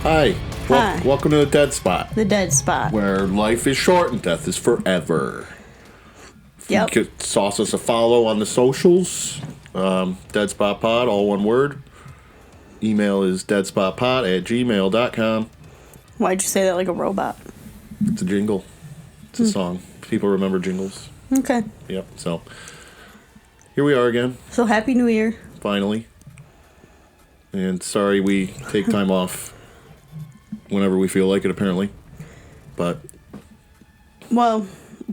Hi. Hi. Welcome to the Dead Spot, The dead spot. where life is short and death is forever. Yep. You could sauce us a follow on the socials. Dead Spot Pod, all one word. Email is deadspotpod@gmail.com. Why'd you say that like a robot? It's a jingle. It's a song. People remember jingles. Okay. Yep. So here we are again, So Happy New Year. finally. And sorry we take time off whenever we feel like it, apparently. But Well,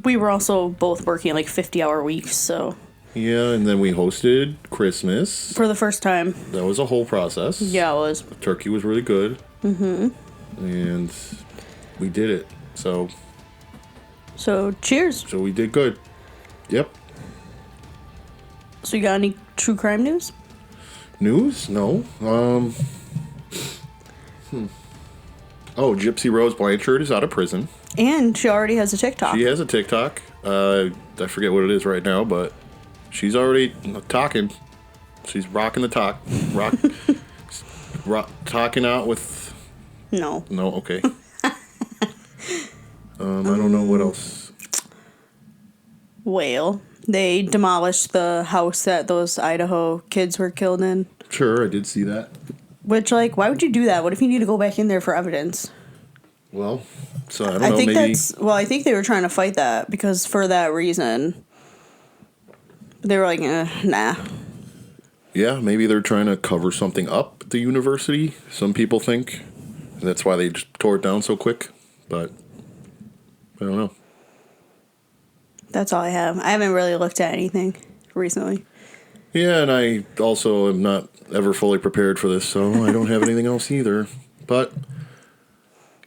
we were also both working like 50-hour weeks, so yeah, and then we hosted Christmas. for the first time. That was a whole process. Yeah, it was. The turkey was really good. Mm-hmm. And we did it. So Cheers. we did good. Yep. So you got any true crime news? News? No. Oh, Gypsy Rose Blanchard is out of prison. And she already has a TikTok. She has a TikTok. I forget what it is right now, but she's already talking. She's rocking the talk. Talking out with... No. No, okay. I don't know what else. Whale. They demolished the house that those Idaho kids were killed in. Sure, I did see that. Which, like, why would you do that? What if you need to go back in there for evidence? Well, so I don't know, think maybe... I think they were trying to fight that because for that reason, they were like, nah. Yeah, maybe they're trying to cover something up at the university, some people think. And that's why they just tore it down so quick. But I don't know. That's all I have. I haven't really looked at anything recently. Yeah, and I also am not ever fully prepared for this, so I don't have anything else either. But,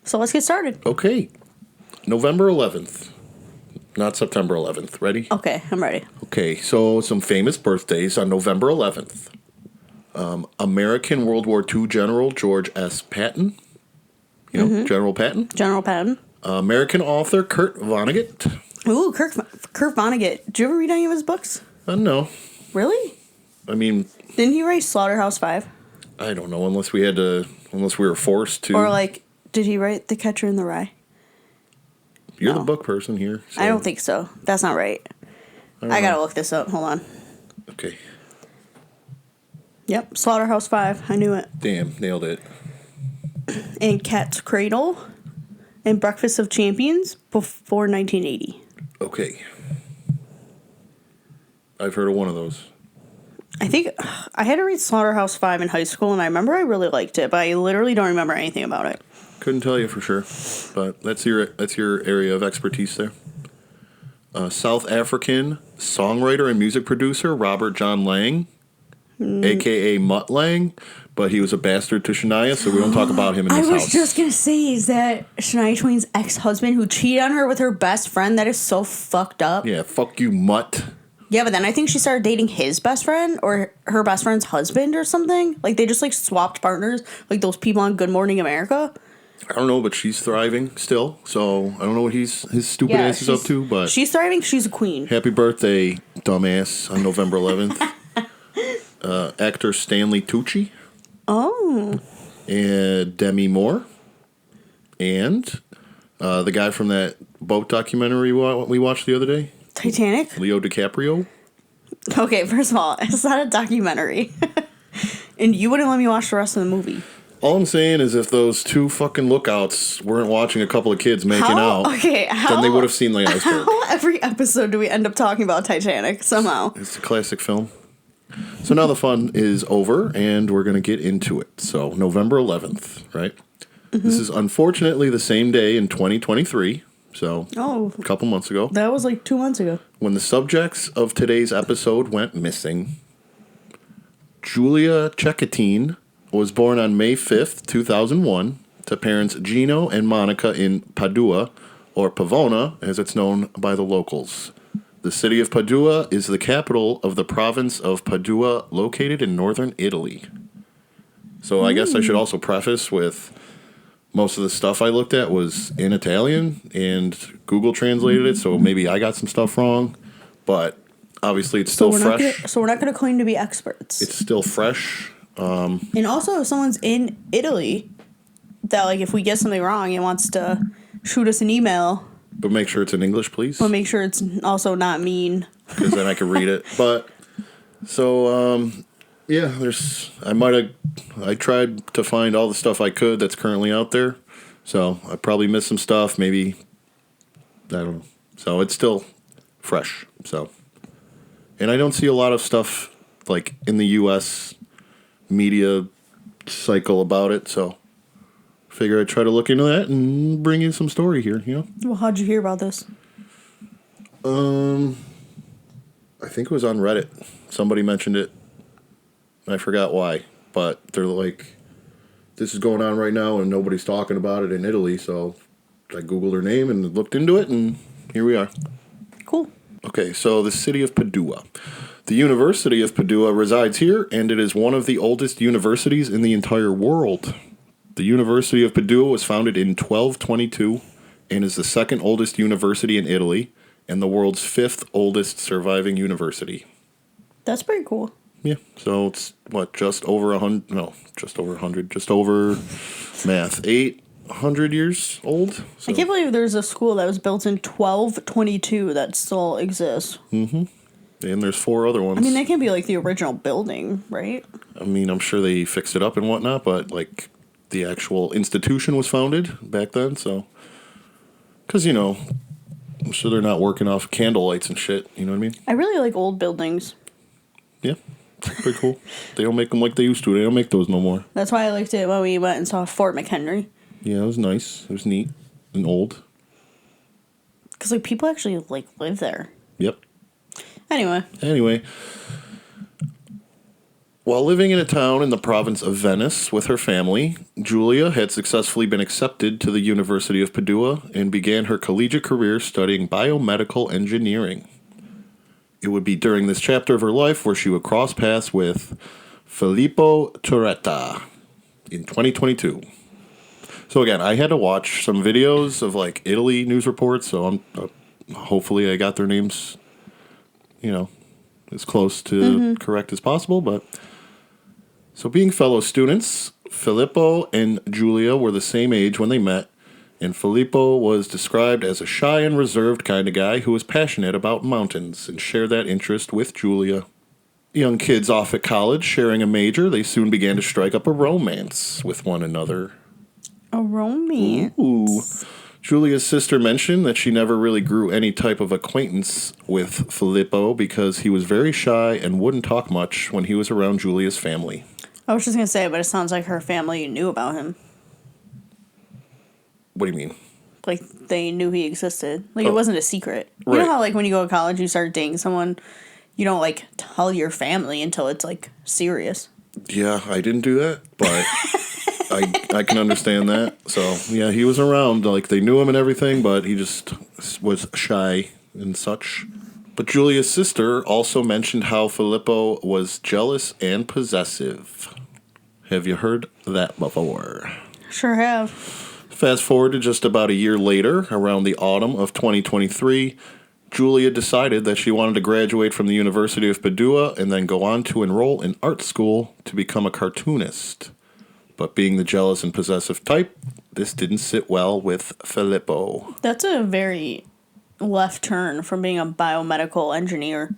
So let's get started. okay. November 11th. Not September 11th. Ready? Okay, I'm ready. Okay, so some famous birthdays on November 11th. American World War II General George S. Patton. You know, General Patton. General Patton. American author Kurt Vonnegut. Ooh, Kurt Vonnegut. Did you ever read any of his books? No. Really? I mean... Didn't he write Slaughterhouse 5? I don't know, unless we were forced to. Or, like, did he write The Catcher in the Rye? You're No. the book person here. So. I don't think so. That's not right. I gotta look this up. Hold on. Okay. Yep, Slaughterhouse 5. I knew it. Damn, nailed it. And Cat's Cradle. And Breakfast of Champions before 1980. Okay. I've heard of one of those. I think I had to read Slaughterhouse 5 in high school, and I remember I really liked it, but I literally don't remember anything about it. Couldn't tell you for sure, but that's your area of expertise there. South African songwriter and music producer Robert John Lang, a.k.a. Mutt Lang, but he was a bastard to Shania, so we don't talk about him in this house. I was just going to say, is that Shania Twain's ex-husband who cheated on her with her best friend? That is so fucked up. Yeah, fuck you, Mutt. Yeah, but then I think she started dating his best friend or her best friend's husband or something. Like, they just, like, swapped partners, like those people on Good Morning America. I don't know, but she's thriving still, so I don't know what his stupid ass is up to, but... She's thriving. She's a queen. Happy birthday, dumbass, on November 11th. Actor Stanley Tucci. Oh. And Demi Moore. And the guy from that boat documentary we watched the other day. Titanic? Leo DiCaprio. Okay, first of all, it's not a documentary. And you wouldn't let me watch the rest of the movie. All I'm saying is if those two fucking lookouts weren't watching a couple of kids making out, then they would have seen the iceberg. How every episode do we end up talking about Titanic somehow? It's a classic film. So now the fun is over, and we're going to get into it. So November 11th, right? Mm-hmm. This is unfortunately the same day in 2023, so a couple months ago. That was like 2 months ago. When the subjects of today's episode went missing. Giulia Cecchettin was born on May 5th, 2001, to parents Gino and Monica in Padua, or Pavona, as it's known by the locals. The city of Padua is the capital of the province of Padua, located in northern Italy. So I guess I should also preface with most of the stuff I looked at was in Italian, and Google translated it, so maybe I got some stuff wrong, but obviously it's still fresh. So we're not going to claim to be experts. It's still fresh. And also, if someone's in Italy, that, like, if we get something wrong, he wants to shoot us an email. But make sure it's in English, please. But make sure it's also not mean. Because then I can read it. But, so, yeah, I tried to find all the stuff I could that's currently out there. So, I probably missed some stuff, maybe, I don't know. So, it's still fresh, so. And I don't see a lot of stuff, like, in the U.S. media cycle about it, so. Figure I'd try to look into that and bring you some story here, you know? Well, how'd you hear about this? I think it was on Reddit. Somebody mentioned it. I forgot why, but they're like, this is going on right now and nobody's talking about it in Italy, so I Googled her name and looked into it, and here we are. Cool. Okay, so the city of Padua. The University of Padua resides here, and it is one of the oldest universities in the entire world. The University of Padua was founded in 1222 and is the second oldest university in Italy and the world's fifth oldest surviving university. That's pretty cool. Yeah, so it's, just over 800 years old? So. I can't believe there's a school that was built in 1222 that still exists. Mm-hmm. And there's 4 other ones. I mean, that can't be, like, the original building, right? I mean, I'm sure they fixed it up and whatnot, but, like, the actual institution was founded back then, so. Because, I'm sure they're not working off candle lights and shit, you know what I mean? I really like old buildings. Yeah, pretty cool. They don't make them like they used to. They don't make those no more. That's why I liked it when we went and saw Fort McHenry. Yeah, it was nice. It was neat and old. Because, like, people actually, like, live there. Yep. Anyway. While living in a town in the province of Venice with her family, Giulia had successfully been accepted to the University of Padua and began her collegiate career studying biomedical engineering. It would be during this chapter of her life where she would cross paths with Filippo Turetta in 2022. So again, I had to watch some videos of, like, Italy news reports, so I'm hopefully I got their names, as close to correct as possible, but. So being fellow students, Filippo and Giulia were the same age when they met, and Filippo was described as a shy and reserved kind of guy who was passionate about mountains and shared that interest with Giulia. Young kids off at college sharing a major, they soon began to strike up a romance with one another. A romance? Ooh. Giulia's sister mentioned that she never really grew any type of acquaintance with Filippo because he was very shy and wouldn't talk much when he was around Giulia's family. I was just going to say, but it sounds like her family knew about him. What do you mean? Like, they knew he existed. Like, it wasn't a secret. You Right. know how, like, when you go to college, you start dating someone, you don't, like, tell your family until it's, like, serious. Yeah, I didn't do that, but I can understand that. So, yeah, he was around. Like, they knew him and everything, but he just was shy and such. But Giulia's sister also mentioned how Filippo was jealous and possessive. Have you heard that before? Sure have. Fast forward to just about a year later, around the autumn of 2023, Giulia decided that she wanted to graduate from the University of Padua and then go on to enroll in art school to become a cartoonist. But being the jealous and possessive type, this didn't sit well with Filippo. That's a very left turn from being a biomedical engineer.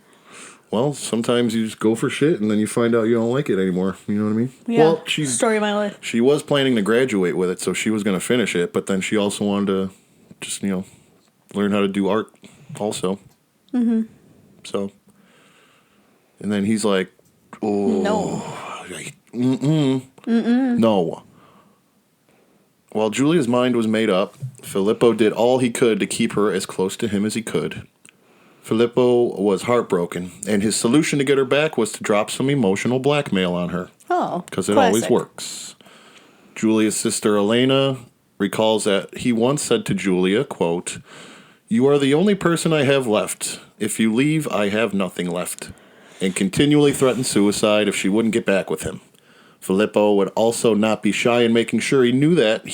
Well, sometimes you just go for shit and then you find out you don't like it anymore. You know what I mean? Yeah, well, story of my life. She was planning to graduate with it, so she was going to finish it, but then she also wanted to just, learn how to do art also. Mm-hmm. So, and then he's like, oh. No. No. While Giulia's mind was made up, Filippo did all he could to keep her as close to him as he could. Filippo was heartbroken, and his solution to get her back was to drop some emotional blackmail on her. Oh, because it always works. Giulia's sister Elena recalls that he once said to Giulia, quote, "You are the only person I have left. If you leave, I have nothing left," and continually threatened suicide if she wouldn't get back with him. Filippo would also not be shy in making sure he knew that,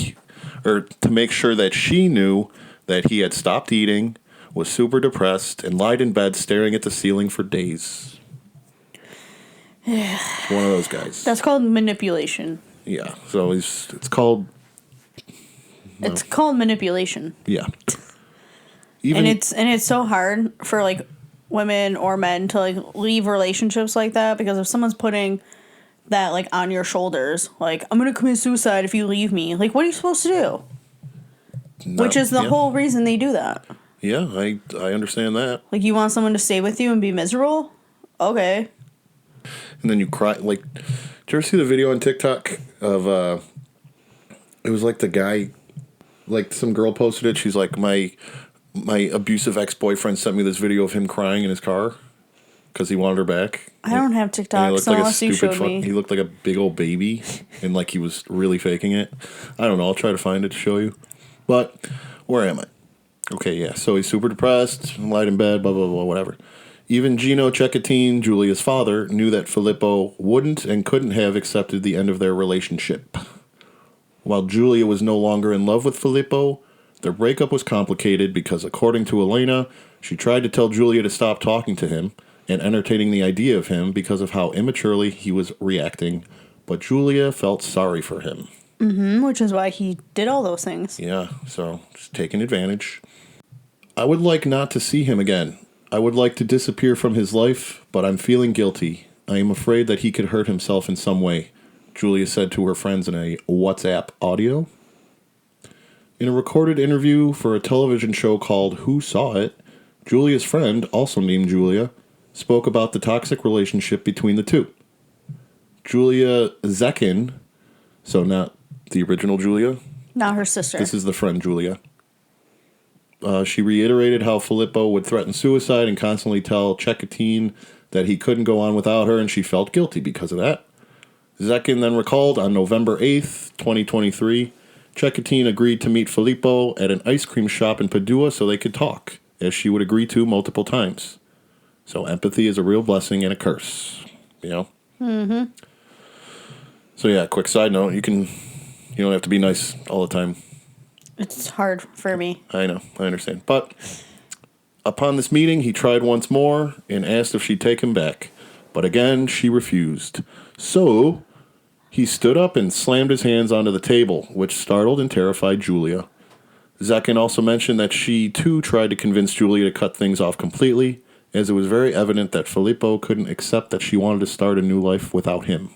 or to make sure that she knew that he had stopped eating, was super depressed, and lied in bed staring at the ceiling for days. One of those guys. That's called manipulation. Yeah, so it's called It's called manipulation. Yeah. And it's so hard for, like, women or men to, like, leave relationships like that, because if someone's putting that, like, on your shoulders, like, I'm gonna commit suicide if you leave me, like, what are you supposed to do? Which is the whole reason they do that. Yeah, I understand that. Like, you want someone to stay with you and be miserable? Okay. And then you cry. Like, did you ever see the video on TikTok of, it was like the guy, like some girl posted it. She's like, my abusive ex-boyfriend sent me this video of him crying in his car because he wanted her back. I don't have TikTok, so unless you showed me. He looked like a big old baby, and like he was really faking it. I don't know. I'll try to find it to show you. But where am I? Okay, yeah. So he's super depressed, lied in bed, blah, blah, blah, whatever. Even Giulia Cecchettin, Giulia's father, knew that Filippo wouldn't and couldn't have accepted the end of their relationship. While Giulia was no longer in love with Filippo, their breakup was complicated because, according to Elena, she tried to tell Giulia to stop talking to him and entertaining the idea of him because of how immaturely he was reacting, but Giulia felt sorry for him. Mm-hmm, which is why he did all those things. Yeah, so just taking advantage. I would like not to see him again. I would like to disappear from his life, but I'm feeling guilty. I am afraid that he could hurt himself in some way, Giulia said to her friends in a WhatsApp audio. In a recorded interview for a television show called Who Saw It, Giulia's friend, also named Giulia, spoke about the toxic relationship between the two. Giulia Cecchettin, so not the original Giulia. Not her sister. This is the friend Giulia. She reiterated how Filippo would threaten suicide and constantly tell Cecchettin that he couldn't go on without her, and she felt guilty because of that. Cecchettin then recalled on November 8th, 2023, Cecchettin agreed to meet Filippo at an ice cream shop in Padua so they could talk, as she would agree to multiple times. So empathy is a real blessing and a curse, you know? Mm-hmm. So yeah, quick side note, you don't have to be nice all the time. It's hard for me. I know, I understand. But upon this meeting, he tried once more and asked if she'd take him back. But again, she refused. So he stood up and slammed his hands onto the table, which startled and terrified Giulia. Cecchettin also mentioned that she, too, tried to convince Giulia to cut things off completely, as it was very evident that Filippo couldn't accept that she wanted to start a new life without him.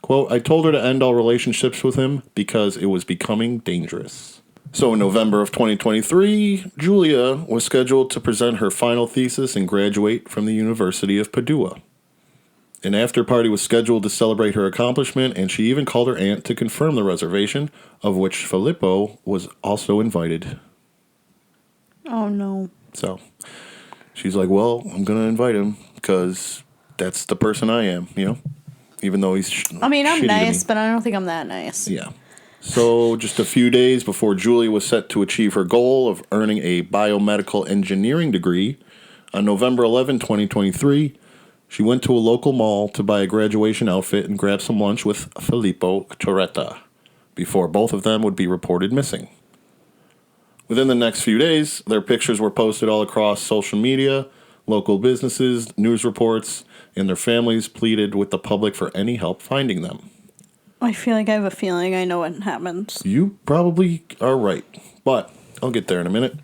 Quote, I told her to end all relationships with him because it was becoming dangerous. So in November of 2023, Giulia was scheduled to present her final thesis and graduate from the University of Padua. An after-party was scheduled to celebrate her accomplishment, and she even called her aunt to confirm the reservation, of which Filippo was also invited. Oh, no. So she's like, well, I'm going to invite him because that's the person I am, you know? Even though he's I'm nice, but I don't think I'm that nice. Yeah. So just a few days before Giulia was set to achieve her goal of earning a biomedical engineering degree, on November 11, 2023, she went to a local mall to buy a graduation outfit and grab some lunch with Filippo Turetta, before both of them would be reported missing. Within the next few days, their pictures were posted all across social media, local businesses, news reports, and their families pleaded with the public for any help finding them. I feel like I have a feeling I know what happens. You probably are right, but I'll get there in a minute.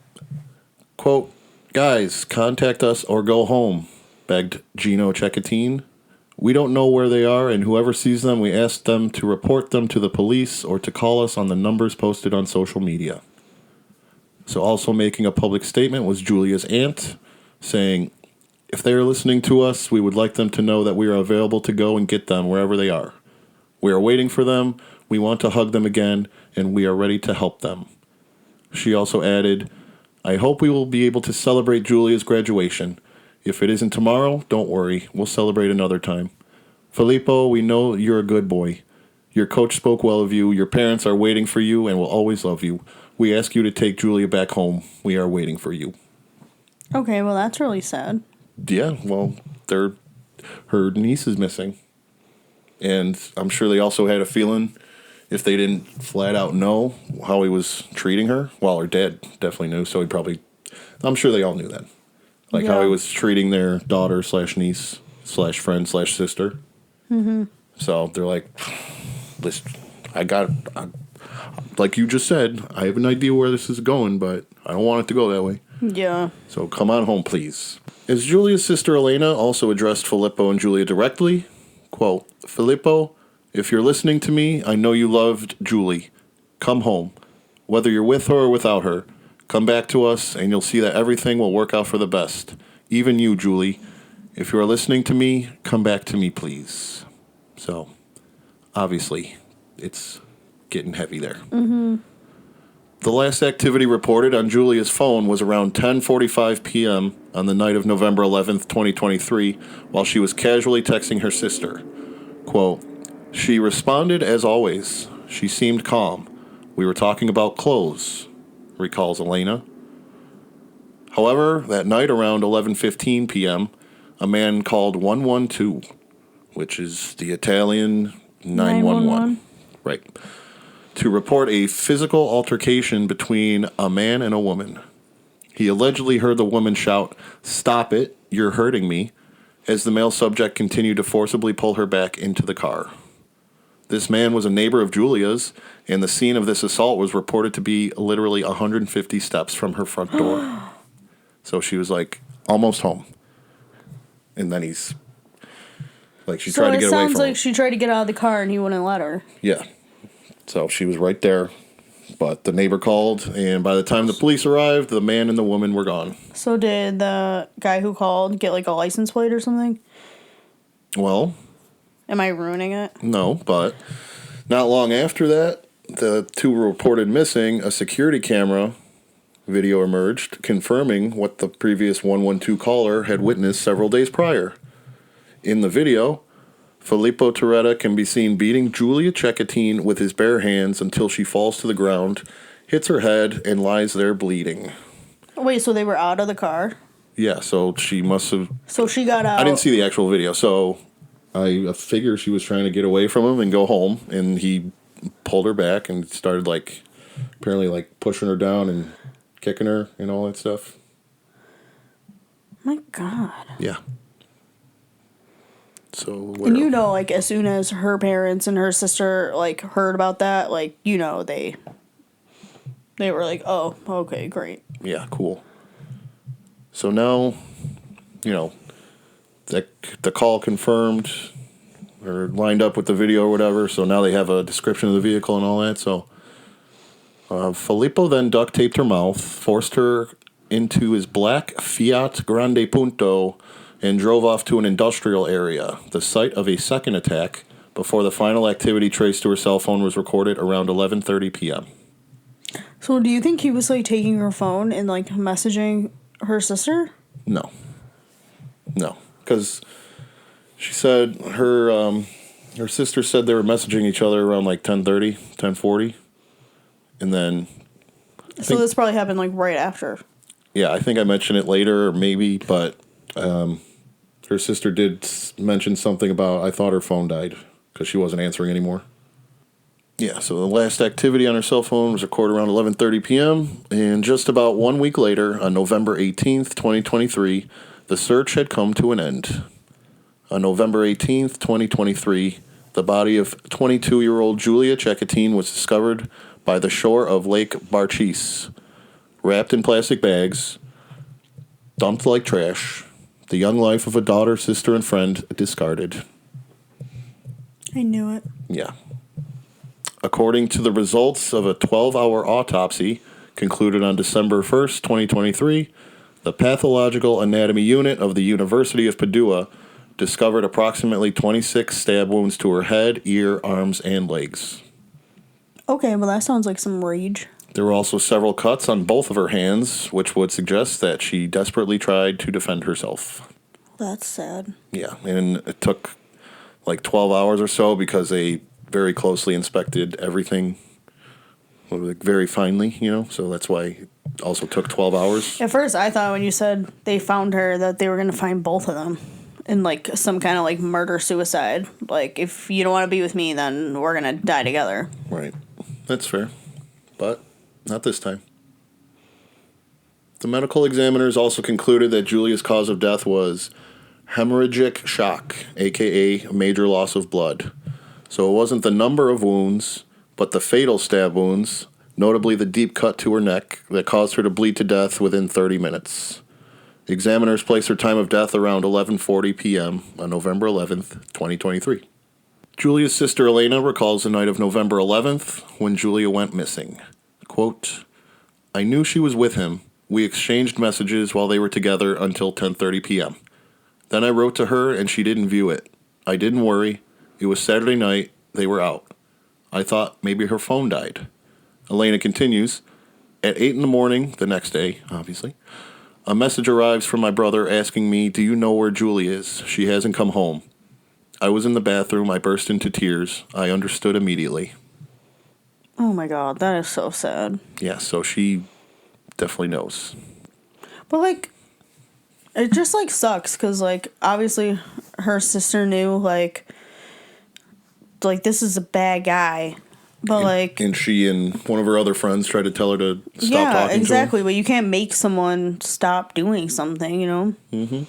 Quote, guys, contact us or go home, begged Giulia Cecchettin. We don't know where they are, and whoever sees them, we ask them to report them to the police or to call us on the numbers posted on social media. So also making a public statement was Giulia's aunt, saying, if they are listening to us, we would like them to know that we are available to go and get them wherever they are. We are waiting for them, we want to hug them again, and we are ready to help them. She also added, I hope we will be able to celebrate Giulia's graduation. If it isn't tomorrow, don't worry, we'll celebrate another time. Filippo, we know you're a good boy. Your coach spoke well of you, your parents are waiting for you and will always love you. We ask you to take Giulia back home. We are waiting for you. Okay, well that's really sad. Yeah, well, her niece is missing. And I'm sure they also had a feeling if they didn't flat out know how he was treating her. Well, her dad definitely knew, so I'm sure they all knew that. Like how he was treating their daughter / niece / friend / sister. Mm-hmm. So they're like, listen, like you just said, I have an idea where this is going, but I don't want it to go that way. Yeah. So come on home, please. As Giulia's sister Elena also addressed Filippo and Giulia directly, quote, Filippo, if you're listening to me, I know you loved Julie. Come home. Whether you're with her or without her, come back to us and you'll see that everything will work out for the best. Even you, Julie. If you are listening to me, come back to me, please. So, obviously, it's getting heavy there. Mm-hmm. The last activity reported on Giulia's phone was around 10:45 p.m. on the night of November 11th, 2023, while she was casually texting her sister. Quote, she responded as always. She seemed calm. We were talking about clothes, recalls Elena. However, that night around 11:15 p.m., a man called 112, which is the Italian 911. Right. To report a physical altercation between a man and a woman. He allegedly heard the woman shout, "Stop it, you're hurting me," as the male subject continued to forcibly pull her back into the car. This man was a neighbor of Giulia's, and the scene of this assault was reported to be literally 150 steps from her front door. So she was like, almost home. And then he's, like, she tried to get away from him. So it sounds like she tried to get out of the car and he wouldn't let her. Yeah. So she was right there, but the neighbor called, and by the time the police arrived, the man and the woman were gone. So did the guy who called get, like, a license plate or something? Well... Am I ruining it? No, but not long after that, the two were reported missing. A security camera video emerged, confirming what the previous 112 caller had witnessed several days prior. In the video... Filippo Turetta can be seen beating Giulia Cecchettin with his bare hands until she falls to the ground, hits her head, and lies there bleeding. Wait, so they were out of the car? Yeah, so she must have... So she got out... I didn't see the actual video, so I figure she was trying to get away from him and go home, and he pulled her back and started, like, apparently, like, pushing her down and kicking her and all that stuff. My God. Yeah. So, and you know, like, as soon as her parents and her sister, like, heard about that, like, you know, they were like, oh, okay, great. Yeah, cool. So now, you know, the call confirmed or lined up with the video or whatever, so now they have a description of the vehicle and all that. So Filippo then duct taped her mouth, forced her into his black Fiat Grande Punto, and drove off to an industrial area, the site of a second attack, before the final activity traced to her cell phone was recorded around 11:30 p.m. So do you think he was, like, taking her phone and, like, messaging her sister? No. No. Because she said her sister said they were messaging each other around, like, 10:30, 10:40. And then... So this probably happened, like, right after. Yeah, I think I mentioned it later, or maybe, but... her sister did mention something about, I thought her phone died because she wasn't answering anymore. Yeah, so the last activity on her cell phone was recorded around 11:30 p.m. And just about 1 week later, on November 18th, 2023, the search had come to an end. On November 18th, 2023, the body of 22-year-old Giulia Cecchettin was discovered by the shore of Lake Barchis, wrapped in plastic bags, dumped like trash. The young life of a daughter, sister, and friend discarded. I knew it. Yeah. According to the results of a 12-hour autopsy concluded on December 1st, 2023, the Pathological Anatomy Unit of the University of Padua discovered approximately 26 stab wounds to her head, ear, arms, and legs. Okay, well, that sounds like some rage. There were also several cuts on both of her hands, which would suggest that she desperately tried to defend herself. That's sad. Yeah, and it took like 12 hours or so because they very closely inspected everything like very finely, you know, so that's why it also took 12 hours. At first, I thought when you said they found her that they were going to find both of them in, like, some kind of, like, murder-suicide. Like, if you don't want to be with me, then we're going to die together. Right. That's fair. But... not this time. The medical examiners also concluded that Giulia's cause of death was hemorrhagic shock, a.k.a. major loss of blood. So it wasn't the number of wounds, but the fatal stab wounds, notably the deep cut to her neck that caused her to bleed to death within 30 minutes. Examiners placed her time of death around 11:40 p.m. on November 11th, 2023. Giulia's sister Elena recalls the night of November 11th when Giulia went missing. Quote, I knew she was with him. We exchanged messages while they were together until 10:30 p.m. Then I wrote to her and she didn't view it. I didn't worry. It was Saturday night. They were out. I thought maybe her phone died. Elena continues, at 8 in the morning, the next day, obviously, a message arrives from my brother asking me, do you know where Julie is? She hasn't come home. I was in the bathroom. I burst into tears. I understood immediately. Oh my God, that is so sad. Yeah, so she definitely knows. But, like, it just, like, sucks because, like, obviously her sister knew, like, this is a bad guy. But, and she and one of her other friends tried to tell her to stop talking to him. Yeah, exactly. But you can't make someone stop doing something, you know? Mm-hmm.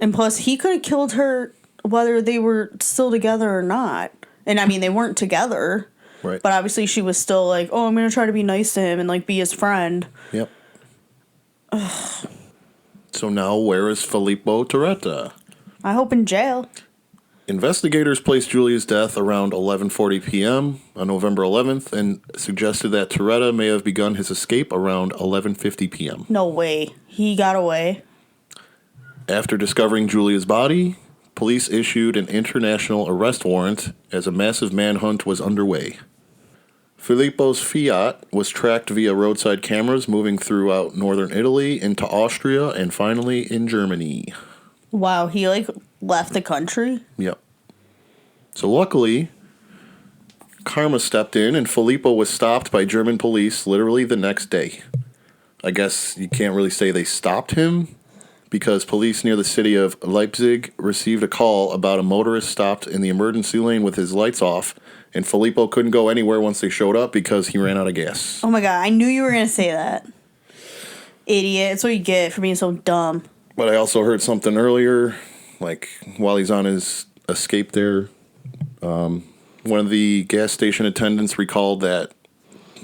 And plus, he could have killed her whether they were still together or not. And, I mean, they weren't together. Right. But obviously she was still like, oh, I'm going to try to be nice to him and, like, be his friend. Yep. Ugh. So now, where is Filippo Turetta? I hope in jail. Investigators placed Giulia's death around 11:40 p.m. on November 11th and suggested that Turetta may have begun his escape around 11:50 p.m. No way. He got away. After discovering Giulia's body, police issued an international arrest warrant as a massive manhunt was underway. Filippo's Fiat was tracked via roadside cameras moving throughout northern Italy into Austria and finally in Germany. Wow, he, like, left the country? Yep. So luckily, karma stepped in and Filippo was stopped by German police literally the next day. I guess you can't really say they stopped him because police near the city of Leipzig received a call about a motorist stopped in the emergency lane with his lights off, and Filippo couldn't go anywhere once they showed up because he ran out of gas. Oh my God, I knew you were going to say that. Idiot. That's what you get for being so dumb. But I also heard something earlier, like while he's on his escape there, one of the gas station attendants recalled that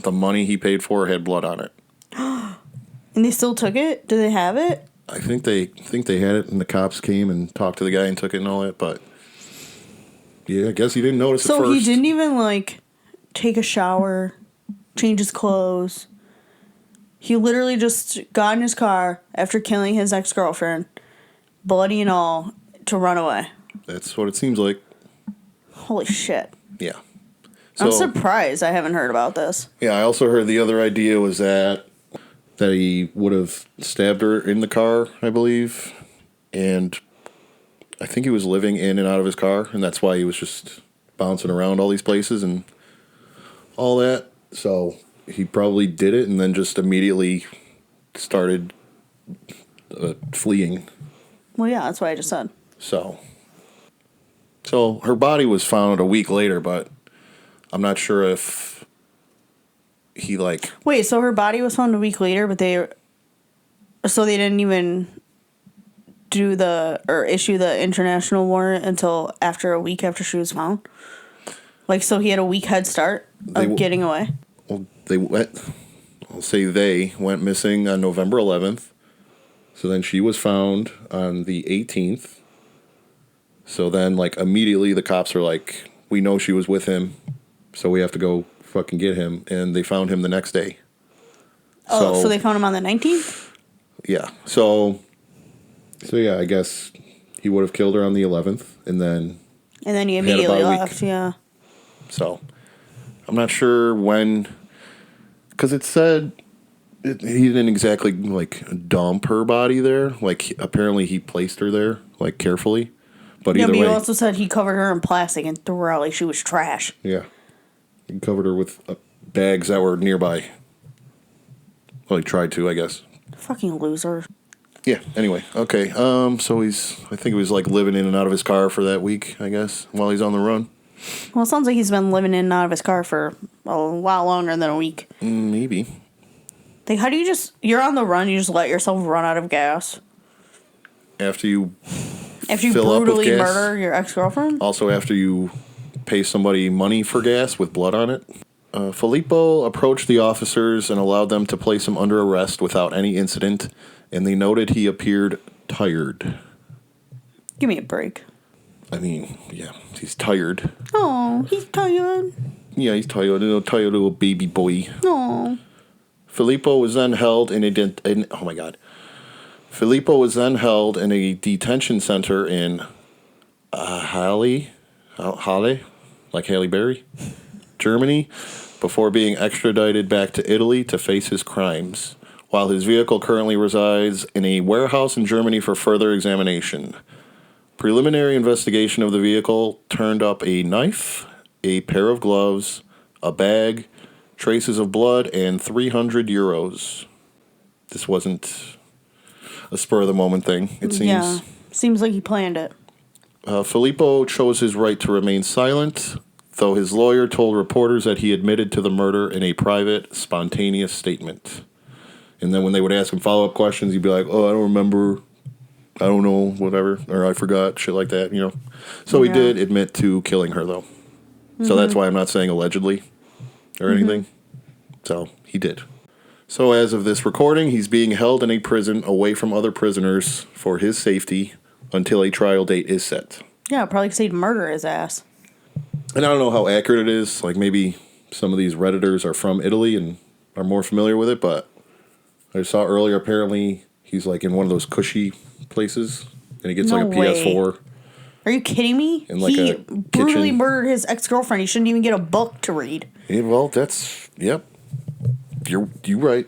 the money he paid for had blood on it. And they still took it? Do they have it? I think they had it, and the cops came and talked to the guy and took it and all that. But yeah, I guess he didn't notice it first. So he didn't even, like, take a shower, change his clothes. He literally just got in his car after killing his ex-girlfriend, bloody and all, to run away. That's what it seems like. Holy shit. Yeah. So, I'm surprised I haven't heard about this. Yeah, I also heard the other idea was that he would have stabbed her in the car, I believe. And I think he was living in and out of his car, and that's why he was just bouncing around all these places and all that. So he probably did it and then just immediately started fleeing. Well, yeah, that's what I just said. So her body was found a week later, but I'm not sure if he, like... Wait, so her body was found a week later, but they didn't even issue the international warrant until after a week after she was found? Like, so he had a week head start of getting away? Well, they went missing on November 11th. So then she was found on the 18th. So then, like, immediately the cops are like, we know she was with him, so we have to go fucking get him. And they found him the next day. Oh, so they found him on the 19th? Yeah. So yeah, I guess he would have killed her on the 11th, and then he immediately left, yeah. So I'm not sure when, because it said he didn't exactly, like, dump her body there. Like, apparently he placed her there, like, carefully. But either way, he also said he covered her in plastic and threw her out like she was trash. Yeah. He covered her with bags that were nearby. Well, he tried to, I guess. Fucking loser. Yeah, anyway. Okay, so I think he was, like, living in and out of his car for that week, I guess, while he's on the run. Well, it sounds like he's been living in and out of his car for a while longer than a week. Maybe. Like, how do you you're on the run, you just let yourself run out of gas? After you brutally murder your ex-girlfriend? Also, after you pay somebody money for gas with blood on it. Filippo approached the officers and allowed them to place him under arrest without any incident, and they noted he appeared tired. Give me a break. I mean, yeah, he's tired. Oh, he's tired. Yeah, he's tired. A tired little baby boy. Oh. Filippo was then held in a Filippo was then held in a detention center in Halle, like Halle Berry, Germany, before being extradited back to Italy to face his crimes, while his vehicle currently resides in a warehouse in Germany for further examination. Preliminary investigation of the vehicle turned up a knife, a pair of gloves, a bag, traces of blood, and 300 euros. This wasn't a spur-of-the-moment thing, it seems. Yeah, seems like he planned it. Filippo chose his right to remain silent, though his lawyer told reporters that he admitted to the murder in a private, spontaneous statement. And then when they would ask him follow-up questions, he'd be like, oh, I don't remember, I don't know, whatever, or I forgot, shit like that, you know. So he did admit to killing her, though. So that's why I'm not saying allegedly or anything. So he did. So as of this recording, he's being held in a prison away from other prisoners for his safety until a trial date is set. Yeah, probably because he'd murder his ass. And I don't know how accurate it is. Like, maybe some of these Redditors are from Italy and are more familiar with it, but I saw earlier, apparently, he's, like, in one of those cushy places, and he gets, like, a PS4. Are you kidding me? And, like, he a brutally kitchen. murdered his ex-girlfriend. He shouldn't even get a book to read. Yeah, well, that's, yep. You're right.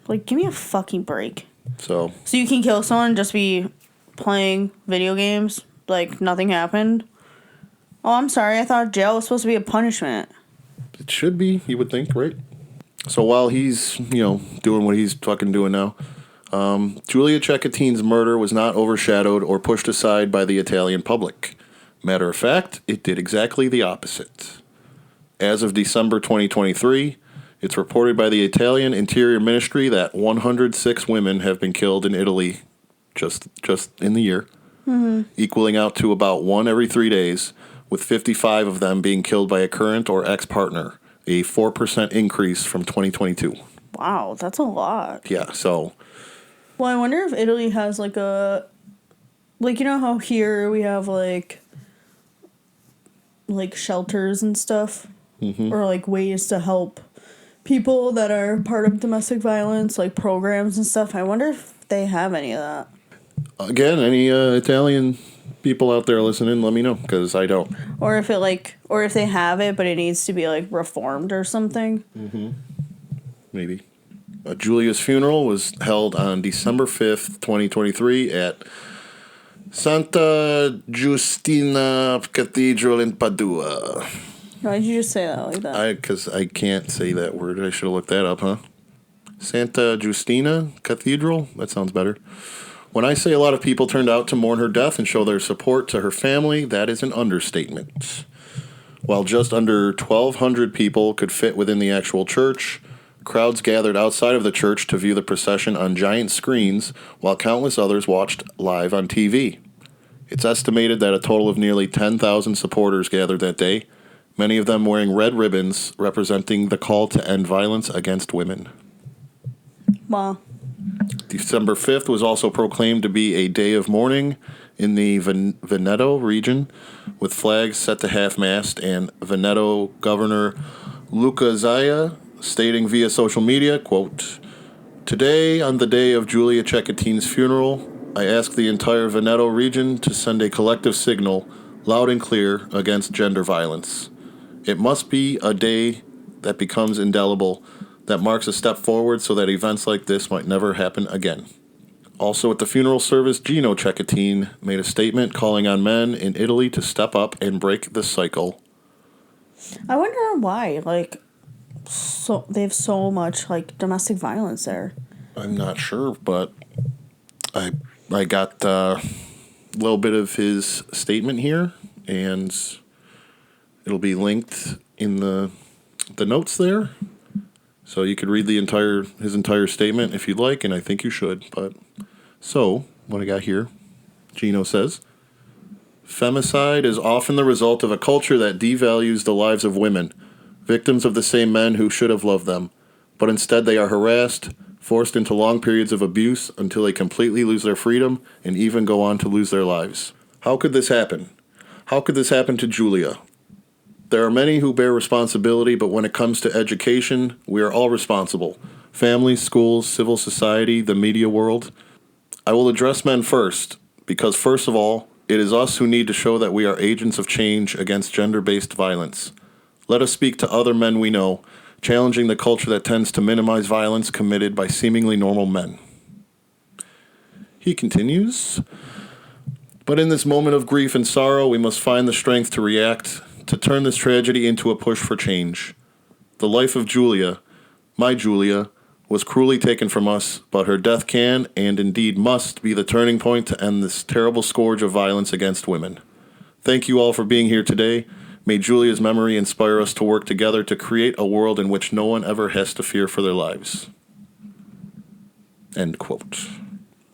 Like, give me a fucking break. So you can kill someone and just be playing video games like nothing happened? Oh, I'm sorry. I thought jail was supposed to be a punishment. it should be, you would think, right? So while he's, doing what he's fucking doing now, Giulia Cecchettin's murder was not overshadowed or pushed aside by the Italian public. Matter of fact, it did exactly the opposite. As of December 2023, it's reported by the Italian Interior Ministry that 106 women have been killed in Italy just in the year, equaling out to about 1 every 3 days, with 55 of them being killed by a current or ex-partner, a 4% increase from 2022. Wow, that's a lot. Yeah, so... Well, I wonder if Italy has, like, you know how here we have, like shelters and stuff? Mm-hmm. Or, like, ways to help people that are part of domestic violence, like, programs and stuff. I wonder if they have any of that. Again, any Italian people out there listening, let me know, because I don't. Or if they have it, but it needs to be, like, reformed or something. Mm-hmm. Maybe. Giulia's funeral was held on December 5th, 2023 at Santa Giustina Cathedral in Padua. Why did you just say that like that? Because I can't say that word. I should have looked that up, huh? Santa Giustina Cathedral? That sounds better. When I say a lot of people turned out to mourn her death and show their support to her family, that is an understatement. While just under 1,200 people could fit within the actual church, crowds gathered outside of the church to view the procession on giant screens, while countless others watched live on TV. It's estimated that a total of nearly 10,000 supporters gathered that day, many of them wearing red ribbons representing the call to end violence against women. Wow. December 5th was also proclaimed to be a day of mourning in the Veneto region, with flags set to half-mast, and Veneto Governor Luca Zaia stating via social media, quote, "Today, on the day of Giulia Cecchettin's funeral, I ask the entire Veneto region to send a collective signal, loud and clear, against gender violence. It must be a day that becomes indelible, that marks a step forward so that events like this might never happen again." Also at the funeral service, Giulia Cecchettin made a statement calling on men in Italy to step up and break the cycle. I wonder why, so they have so much, domestic violence there. I'm not sure, but I got a little bit of his statement here, and it'll be linked in the notes there. So you could read his entire statement if you'd like, and I think you should. But so, what I got here, Gino says, "Femicide is often the result of a culture that devalues the lives of women, victims of the same men who should have loved them, but instead they are harassed, forced into long periods of abuse until they completely lose their freedom and even go on to lose their lives. How could this happen? How could this happen to Giulia? There are many who bear responsibility, but when it comes to education, we are all responsible. Families, schools, civil society, the media world. I will address men first, because first of all, it is us who need to show that we are agents of change against gender-based violence. Let us speak to other men we know, challenging the culture that tends to minimize violence committed by seemingly normal men. He continues, but in this moment of grief and sorrow, we must find the strength to react, to turn this tragedy into a push for change. The life of Giulia, my Giulia, was cruelly taken from us, but her death can, and indeed must, be the turning point to end this terrible scourge of violence against women. Thank you all for being here today. May Giulia's memory inspire us to work together to create a world in which no one ever has to fear for their lives. End quote.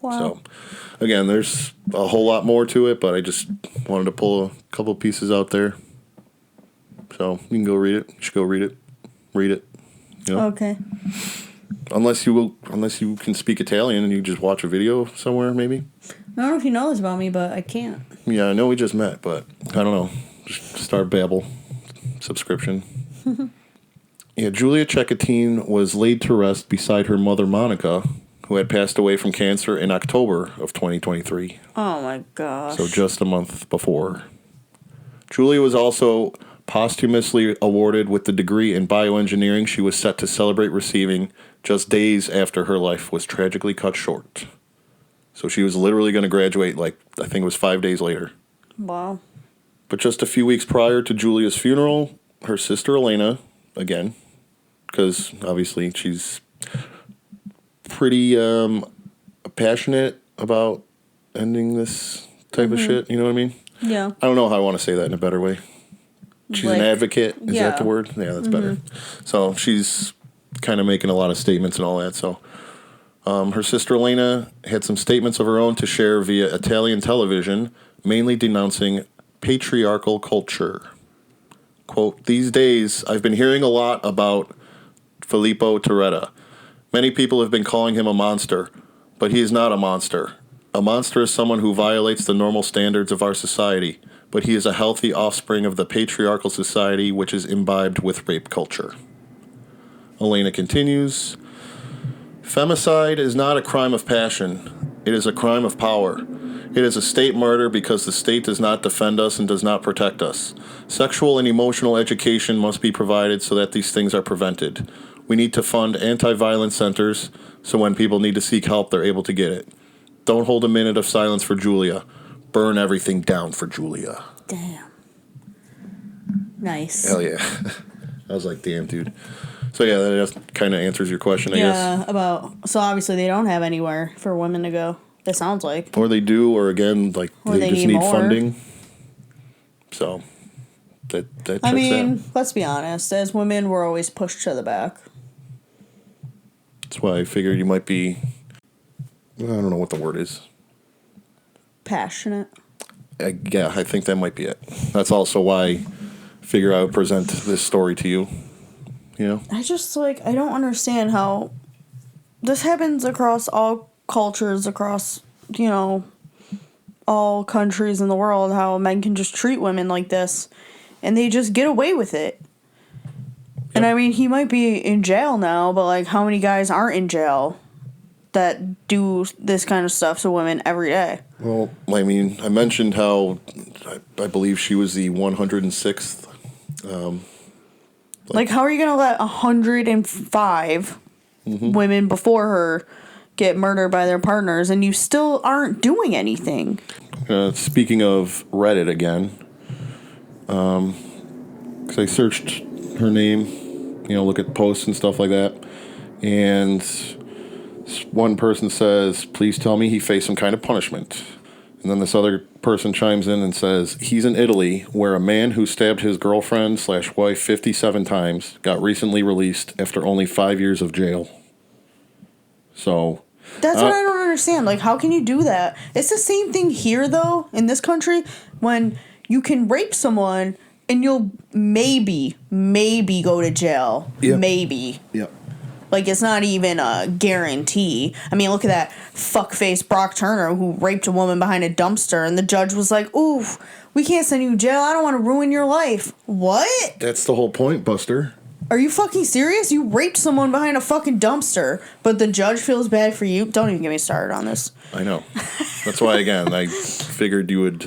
Wow. So, again, there's a whole lot more to it, but I just wanted to pull a couple pieces out there. So, you can go read it. You should go read it. Read it. You know? Okay. Unless you can speak Italian and you just watch a video somewhere, maybe. I don't know if you know this about me, but I can't. Yeah, I know we just met, but I don't know. Just start Babbel subscription. Yeah, Giulia Cecchettin was laid to rest beside her mother Monica, who had passed away from cancer in October of 2023. Oh my gosh. So just a month before. Giulia was also posthumously awarded with the degree in bioengineering she was set to celebrate receiving just days after her life was tragically cut short. So she was literally going to graduate, I think it was 5 days later. Wow. But just a few weeks prior to Giulia's funeral, her sister Elena, again, because obviously she's pretty passionate about ending this type of shit, you know what I mean? Yeah. I don't know how I want to say that in a better way. She's an advocate, is that the word? Yeah, that's better. So she's kind of making a lot of statements and all that, so... her sister Elena had some statements of her own to share via Italian television, mainly denouncing patriarchal culture. Quote, "These days, I've been hearing a lot about Filippo Turetta. Many people have been calling him a monster, but he is not a monster. A monster is someone who violates the normal standards of our society, but he is a healthy offspring of the patriarchal society which is imbibed with rape culture." Elena continues, "Femicide is not a crime of passion. It is a crime of power. It is a state murder because the state does not defend us and does not protect us. Sexual and emotional education must be provided so that these things are prevented. We need to fund anti-violence centers so when people need to seek help, they're able to get it. Don't hold a minute of silence for Giulia. Burn everything down for Giulia." Damn. Nice. Hell yeah. I was like, damn, dude. So yeah, that just kind of answers your question, I guess. Yeah, so obviously they don't have anywhere for women to go. It sounds like. Or they do, or again, they just need more funding. So that checks out. Let's be honest. As women, we're always pushed to the back. That's why I figured you might be, I don't know what the word is. Passionate. Yeah, I think that might be it. That's also why I figure I would present this story to you. You know? I just, I don't understand how this happens across all cultures, across, all countries in the world, how men can just treat women like this, and they just get away with it. Yep. And he might be in jail now, but, how many guys aren't in jail that do this kind of stuff to women every day? Well, I mentioned how I believe she was the 106th. How are you going to let 105 women before her get murdered by their partners and you still aren't doing anything? Speaking of Reddit again, because I searched her name, look at posts and stuff like that, and one person says, "Please tell me he faced some kind of punishment." And then this other person chimes in and says, "He's in Italy, where a man who stabbed his girlfriend/wife 57 times got recently released after only 5 years of jail." So... That's what I don't understand. How can you do that? It's the same thing here, though, in this country, when you can rape someone and you'll maybe go to jail. Yep. Maybe. Yep. Like, it's not even a guarantee. I mean, look at that fuckface Brock Turner who raped a woman behind a dumpster, and the judge was like, ooh, we can't send you to jail. I don't want to ruin your life. What? That's the whole point, Buster. Are you fucking serious? You raped someone behind a fucking dumpster, but the judge feels bad for you? Don't even get me started on this. I know. That's why, again, I figured you would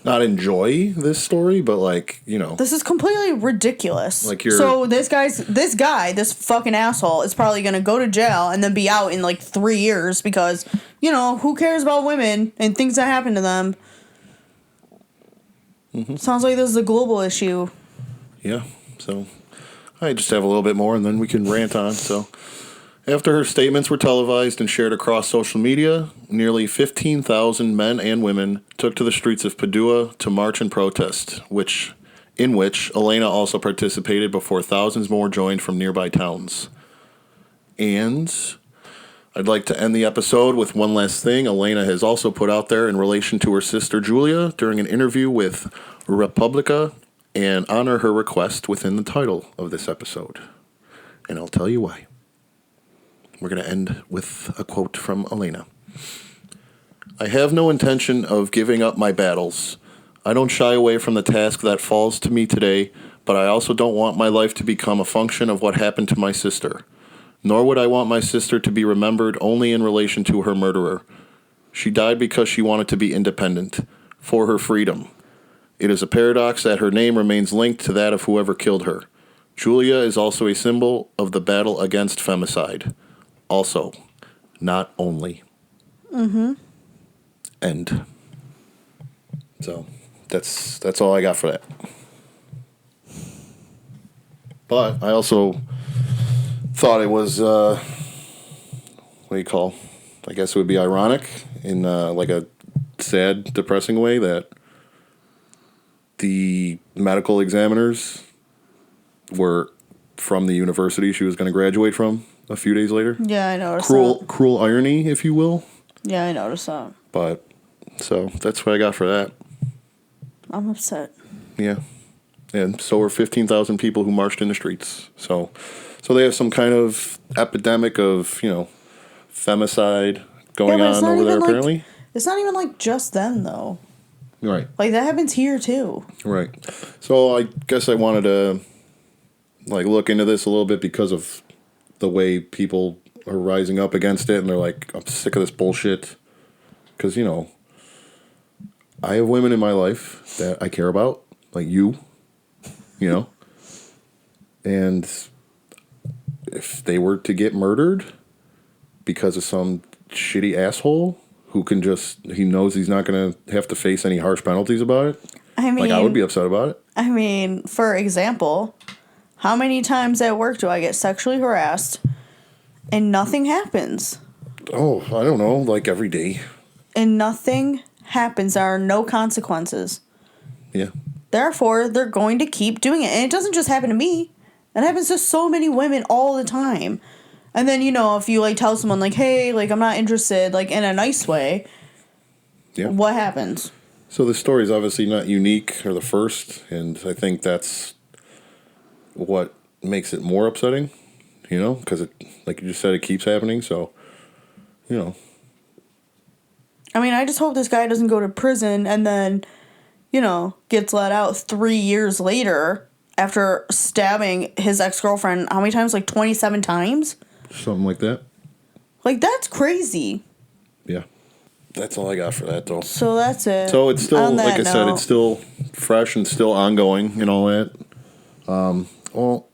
not enjoy this story, but, like, you know. This is completely ridiculous. Like, you're... So this guy, this fucking asshole, is probably going to go to jail and then be out in, like, 3 years because, you know, who cares about women and things that happen to them? Mm-hmm. Sounds like this is a global issue. Yeah. So I just have a little bit more and then we can rant on. So after her statements were televised and shared across social media, nearly 15,000 men and women took to the streets of Padua to march and protest, in which Elena also participated before thousands more joined from nearby towns. And I'd like to end the episode with one last thing Elena has also put out there in relation to her sister Giulia during an interview with Repubblica, and honor her request within the title of this episode. And I'll tell you why. We're going to end with a quote from Elena. I have no intention of giving up my battles. I don't shy away from the task that falls to me today, but I also don't want my life to become a function of what happened to my sister. Nor would I want my sister to be remembered only in relation to her murderer. She died because she wanted to be independent, for her freedom. It is a paradox that her name remains linked to that of whoever killed her. Giulia is also a symbol of the battle against femicide. Also, not only. Mm-hmm. End. So, that's all I got for that. But I also thought it was, what do you call? I guess it would be ironic in like a sad, depressing way that the medical examiners were from the university she was going to graduate from a few days later. Yeah, I noticed that. Cruel irony, if you will. Yeah, I noticed that. But, so, that's what I got for that. I'm upset. Yeah. And so are 15,000 people who marched in the streets. So they have some kind of epidemic of, you know, femicide going on over there, apparently. It's not even like just them, though. Right. Like, that happens here, too. Right. So I guess I wanted to, like, look into this a little bit because of the way people are rising up against it. And they're like, I'm sick of this bullshit. Because, you know, I have women in my life that I care about, like you know. And if they were to get murdered because of some shitty asshole who can he knows he's not going to have to face any harsh penalties about it. I mean, like, I would be upset about it. I mean, for example, how many times at work do I get sexually harassed and nothing happens? Oh, I don't know, like every day. And nothing happens. There are no consequences. Yeah. Therefore, they're going to keep doing it. And it doesn't just happen to me. It happens to so many women all the time. And then, you know, if you, like, tell someone, like, hey, like, I'm not interested, like, in a nice way, yeah, what happens? So the story is obviously not unique or the first, and I think that's what makes it more upsetting, you know, because, it, like you just said, it keeps happening, so, you know. I mean, I just hope this guy doesn't go to prison and then, you know, gets let out 3 years later after stabbing his ex-girlfriend, how many times? Like, 27 times? Something like that. Like, that's crazy. Yeah. That's all I got for that, though. So that's it. So it's still, like I said, it's still fresh and still ongoing and all that. Well,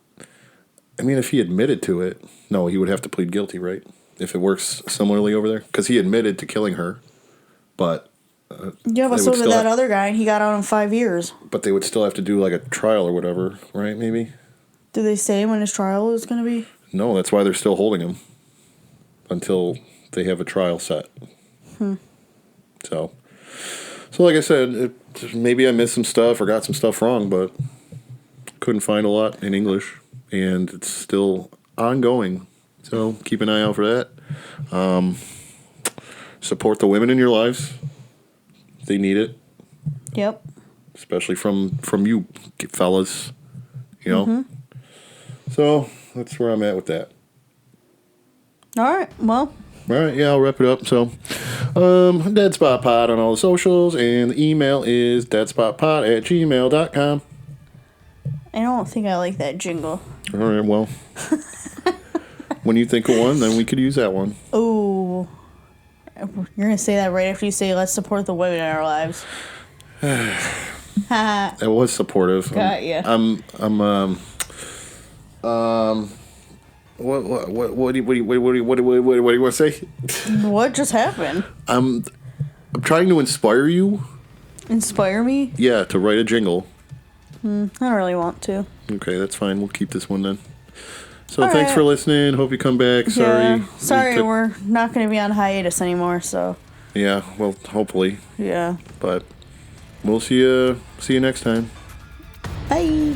I mean, if he admitted to it, no, he would have to plead guilty, right? If it works similarly over there. Because he admitted to killing her, but... yeah, but so did that other guy, and he got out in 5 years. But they would still have to do, like, a trial or whatever, right, maybe? Did they say when his trial is going to be? No, that's why they're still holding him. Until they have a trial set. So like I said, maybe I missed some stuff or got some stuff wrong, but couldn't find a lot in English, and it's still ongoing. So keep an eye out for that. Support the women in your lives. They need it. Yep. especially from you fellas, you know. Mm-hmm. So that's where I'm at with that. All right. Well. All right. Yeah, I'll wrap it up. So, Dead Spot Pod on all the socials, and the email is deadspotpod@gmail.com. I don't think I like that jingle. All right. Well, when you think of one, then we could use that one. Ooh. You're going to say that right after you say, let's support the women in our lives. It was supportive. Got ya. What do you want to say? What just happened? I'm trying to inspire you. Inspire me? Yeah, to write a jingle. I don't really want to. Okay, that's fine. We'll keep this one then. So thanks for listening. Hope you come back. Sorry. Sorry, we're not going to be on hiatus anymore, so. Yeah, well, hopefully. Yeah. But we'll see you next time. Bye.